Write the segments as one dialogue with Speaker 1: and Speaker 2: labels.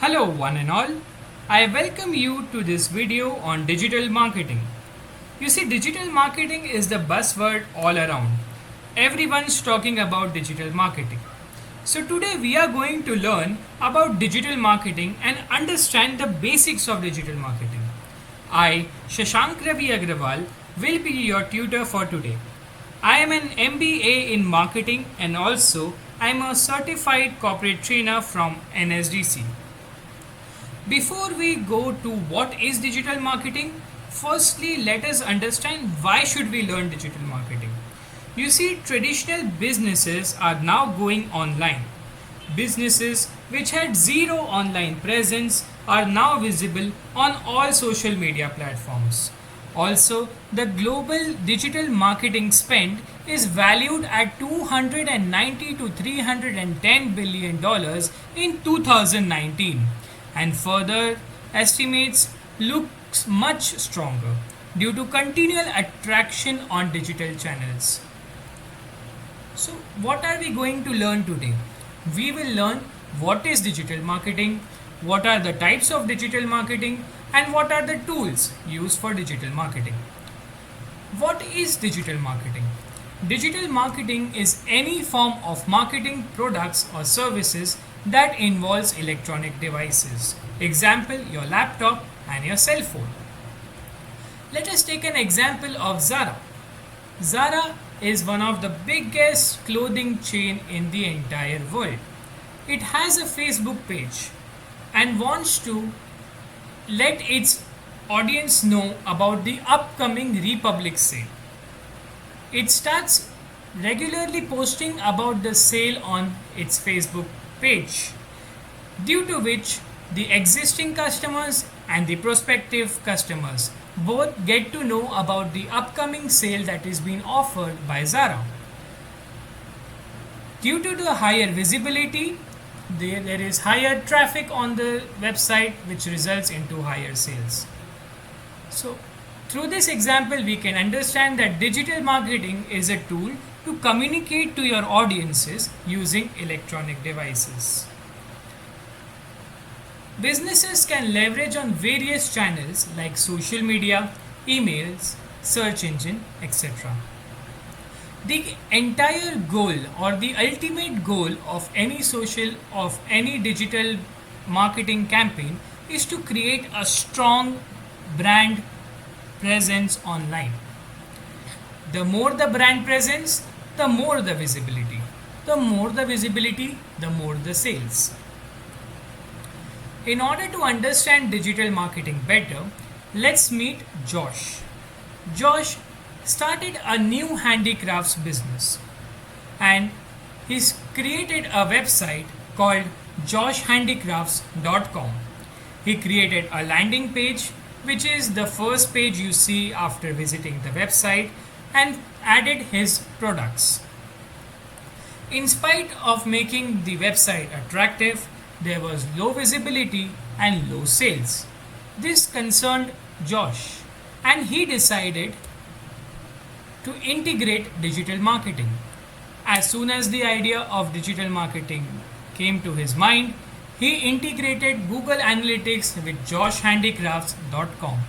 Speaker 1: Hello, one and all. I welcome you to this video on digital marketing. You see, digital marketing is the buzzword all around. Everyone's talking about digital marketing. So, today we are going to learn about digital marketing and understand the basics of digital marketing. I, Shashank Ravi Agrawal, will be your tutor for today. I am an MBA in marketing and also I am a certified corporate trainer from NSDC. Before we go to what is digital marketing, firstly let us understand why should we learn digital marketing. You see, traditional businesses are now going online. Businesses which had zero online presence are now visible on all social media platforms. Also, the global digital marketing spend is valued at 290 to 310 billion dollars in 2019, and further estimates looks much stronger due to continual attraction on digital channels. So, what are we going to learn today? We will learn what is digital marketing, what are the types of digital marketing, and what are the tools used for digital marketing. What is digital marketing? Digital marketing is any form of marketing products or services that involves electronic devices. Example, your laptop and your cell phone. Let us take an example of Zara. Zara is one of the biggest clothing chain in the entire world. It has a Facebook page and wants to let its audience know about the upcoming Republic sale. It starts regularly posting about the sale on its Facebook page, due to which the existing customers and the prospective customers both get to know about the upcoming sale that is being offered by Zara. Due to the higher visibility, there is higher traffic on the website, which results into higher sales. So, through this example, we can understand that digital marketing is a tool to communicate to your audiences using electronic devices. Businesses can leverage on various channels like social media, emails, search engine, etc. The entire goal or the ultimate goal of any digital marketing campaign is to create a strong brand presence online. The more the brand presence, the more the visibility. The more the visibility, the more the sales. In order to understand digital marketing better, let's meet Josh. Josh started a new handicrafts business and he's created a website called joshhandicrafts.com. He created a landing page, which is the first page you see after visiting the website, and added his products. In spite of making the website attractive, there was low visibility and low sales. This concerned Josh, and he decided to integrate digital marketing. As soon as the idea of digital marketing came to his mind, he integrated Google Analytics with joshhandicrafts.com.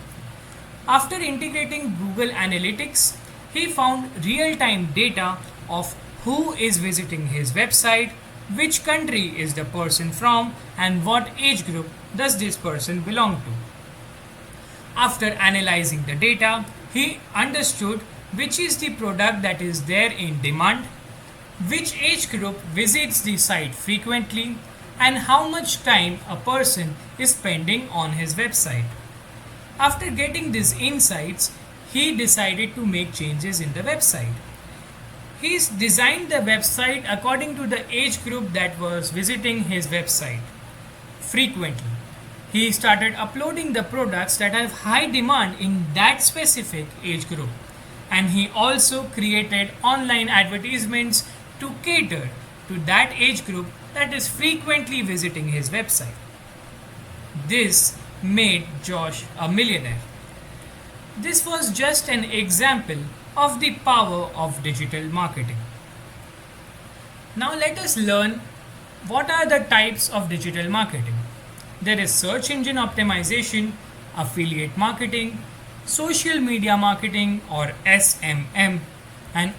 Speaker 1: After integrating Google Analytics, he found real-time data of who is visiting his website, which country is the person from, and what age group does this person belong to. After analyzing the data, he understood which is the product that is there in demand, which age group visits the site frequently, and how much time a person is spending on his website. After getting these insights, he decided to make changes in the website. He's designed the website according to the age group that was visiting his website frequently. He started uploading the products that have high demand in that specific age group. And he also created online advertisements to cater to that age group that is frequently visiting his website. This made Josh a millionaire. This was just an example of the power of digital marketing. Now let us learn what are the types of digital marketing. There is search engine optimization, affiliate marketing, social media marketing or SMM, and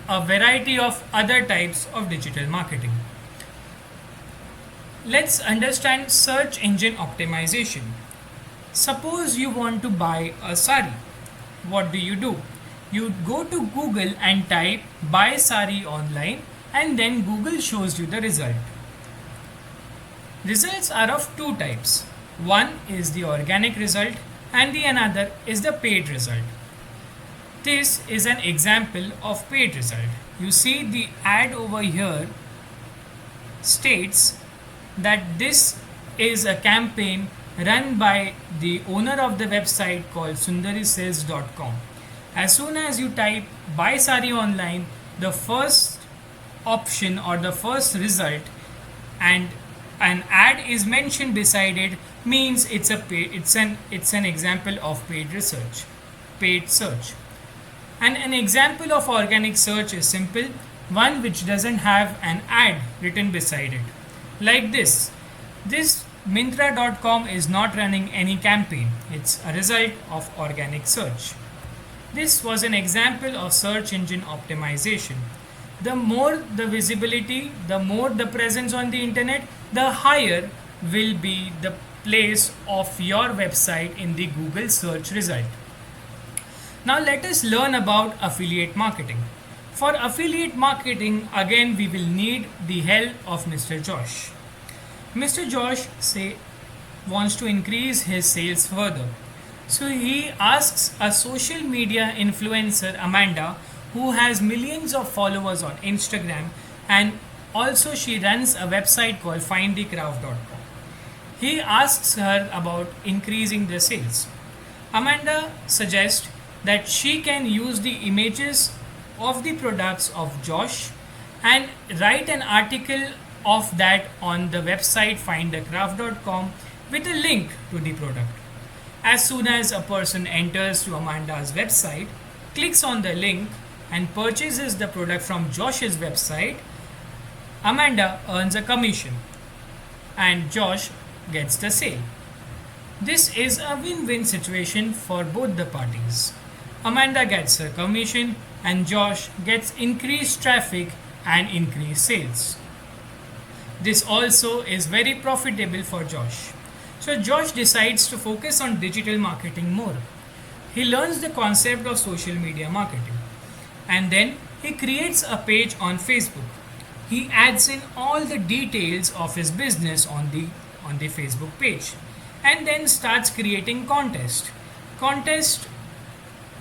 Speaker 1: a variety of other types of digital marketing. Let's understand search engine optimization. Suppose you want to buy a sari. What do? You go to Google and type buy sari online, and then Google shows you the result. Results are of two types. One is the organic result and the another is the paid result. This is an example of paid result. You see the ad over here states that this is a campaign run by the owner of the website called sundarisales.com. As soon as you type buy sari online, the first option or the first result and an ad is mentioned beside it means it's an example of paid search. And an example of organic search is simple, one which doesn't have an ad written beside it. Like this Myntra.com is not running any campaign. It's a result of organic search. This was an example of search engine optimization. The more the visibility, the more the presence on the internet, the higher will be the place of your website in the Google search result. Now let us learn about affiliate marketing. For affiliate marketing, again we will need the help of Mr. Josh. Mr. Josh wants to increase his sales further. So he asks a social media influencer, Amanda, who has millions of followers on Instagram, and also she runs a website called findthecraft.com. He asks her about increasing the sales. Amanda suggests that she can use the images of the products of Josh and write an article of that on the website findthecraft.com with a link to the product. As soon as a person enters to Amanda's website, clicks on the link and purchases the product from Josh's website, Amanda earns a commission and Josh gets the sale. This is a win-win situation for both the parties. Amanda gets her commission and Josh gets increased traffic and increased sales. This also is very profitable for Josh. So Josh decides to focus on digital marketing more. He learns the concept of social media marketing and then he creates a page on Facebook. He adds in all the details of his business on the Facebook page and then starts creating contest.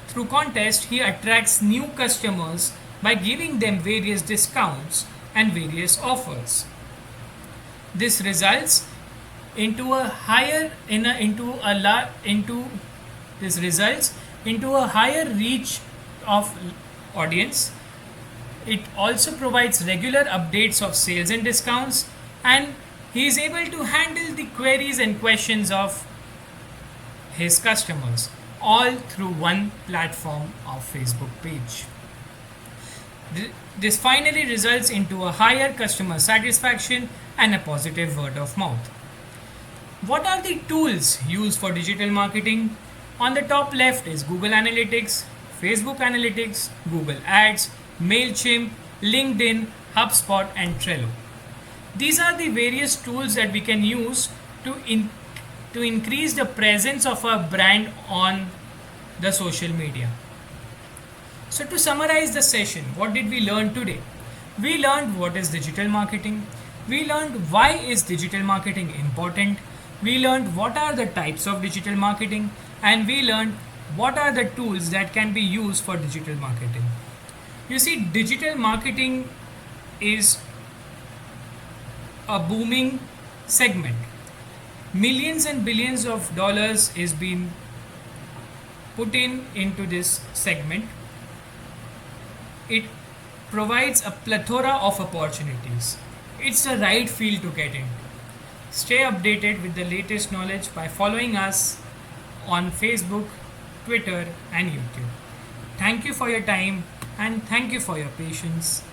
Speaker 1: Through contest, he attracts new customers by giving them various discounts and various offers. This results into a higher reach of audience. It also provides regular updates of sales and discounts, and he is able to handle the queries and questions of his customers all through one platform of Facebook page. This finally results into a higher customer satisfaction and a positive word of mouth. What are the tools used for digital marketing? On the top left is Google Analytics, Facebook Analytics, Google Ads, MailChimp, LinkedIn, HubSpot, and Trello. These are the various tools that we can use to increase the presence of our brand on the social media. So to summarize the session, what did we learn today? We learned what is digital marketing. We learned why is digital marketing important. We learned what are the types of digital marketing, and we learned what are the tools that can be used for digital marketing. You see, digital marketing is a booming segment. Millions and billions of dollars is being put into this segment. It provides a plethora of opportunities. It's the right field to get into. Stay updated with the latest knowledge by following us on Facebook, Twitter, and YouTube. Thank you for your time and thank you for your patience.